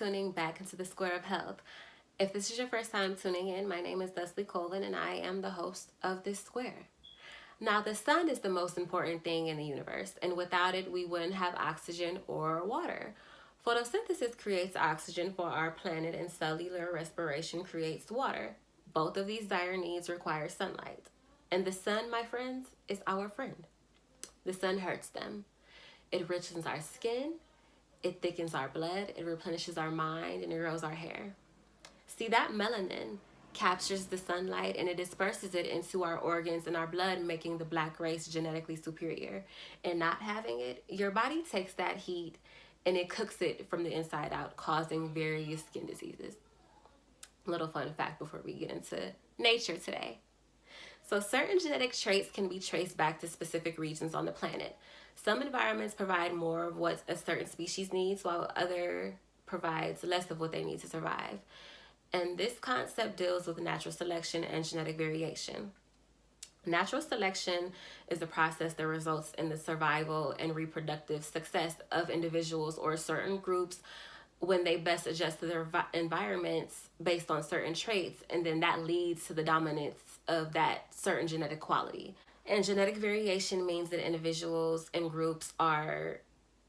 tuning back into the Square of Health. If this is your first time tuning in, my name is Leslie Colvin and I am the host of this square. Now, the sun is the most important thing in the universe, and without it, we wouldn't have oxygen or water. Photosynthesis creates oxygen for our planet, and cellular respiration creates water. Both of these dire needs require sunlight. And the sun, my friends, is our friend. The sun hurts them. It richens our skin, it thickens our blood, it replenishes our mind, and it grows our hair. See, that melanin captures the sunlight and it disperses it into our organs and our blood, making the black race genetically superior. And not having it, your body takes that heat and it cooks it from the inside out, causing various skin diseases. Little fun fact before we get into nature today. So certain genetic traits can be traced back to specific regions on the planet. Some environments provide more of what a certain species needs, while other provides less of what they need to survive. And this concept deals with natural selection and genetic variation. Natural selection is the process that results in the survival and reproductive success of individuals or certain groups when they best adjust to their environments based on certain traits, and then that leads to the dominance of that certain genetic quality. And genetic variation means that individuals and groups are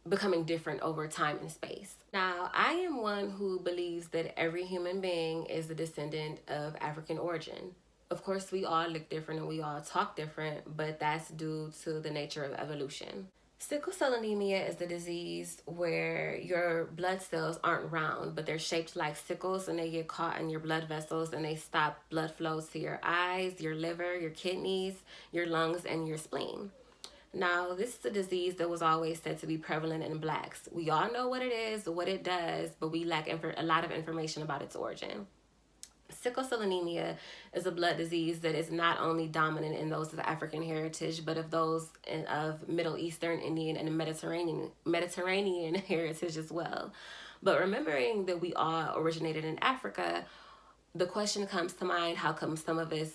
becoming different over time and space. Now, I am one who believes that every human being is a descendant of African origin. Of course, we all look different and we all talk different, but that's due to the nature of evolution. Sickle cell anemia is a disease where your blood cells aren't round, but they're shaped like sickles, and they get caught in your blood vessels and they stop blood flows to your eyes, your liver, your kidneys, your lungs, and your spleen. Now, this is a disease that was always said to be prevalent in blacks. We all know what it is, what it does, but we lack a lot of information about its origin. Sickle cell anemia is a blood disease that is not only dominant in those of African heritage, but of those of Middle Eastern, Indian, and Mediterranean heritage as well. But remembering that we all originated in Africa, the question comes to mind, how come some of us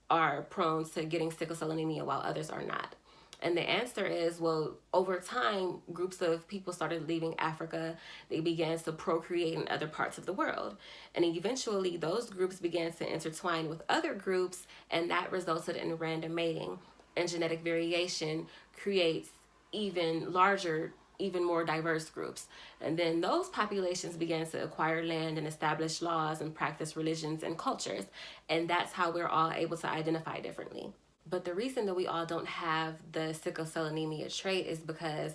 are prone to getting sickle cell anemia while others are not? And the answer is, well, over time, groups of people started leaving Africa. They began to procreate in other parts of the world. And eventually, those groups began to intertwine with other groups, and that resulted in random mating. And genetic variation creates even larger, even more diverse groups. And then those populations began to acquire land and establish laws and practice religions and cultures. And that's how we're all able to identify differently. But the reason that we all don't have the sickle cell anemia trait is because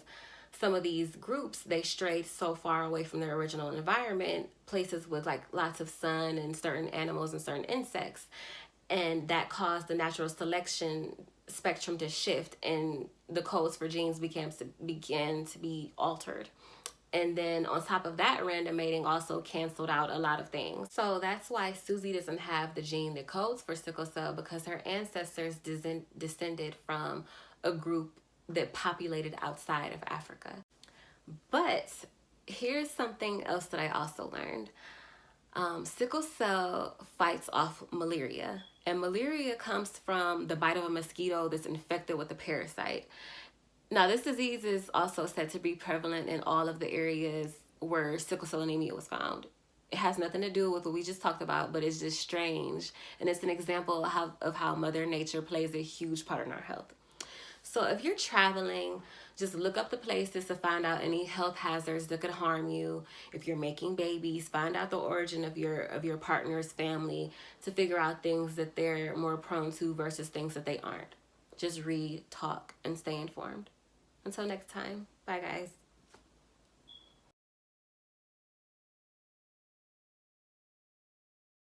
some of these groups, they strayed so far away from their original environment, places with like lots of sun and certain animals and certain insects. And that caused the natural selection spectrum to shift, and the codes for genes began to be altered. And then on top of that, random mating also canceled out a lot of things. So that's why Susie doesn't have the gene that codes for sickle cell, because her ancestors descended from a group that populated outside of Africa. But here's something else that I also learned. Sickle cell fights off malaria. And malaria comes from the bite of a mosquito that's infected with a parasite. Now, this disease is also said to be prevalent in all of the areas where sickle cell anemia was found. It has nothing to do with what we just talked about, but it's just strange. And it's an example of how Mother Nature plays a huge part in our health. So if you're traveling, just look up the places to find out any health hazards that could harm you. If you're making babies, find out the origin of your partner's family to figure out things that they're more prone to versus things that they aren't. Just read, talk, and stay informed. Until next time, bye guys.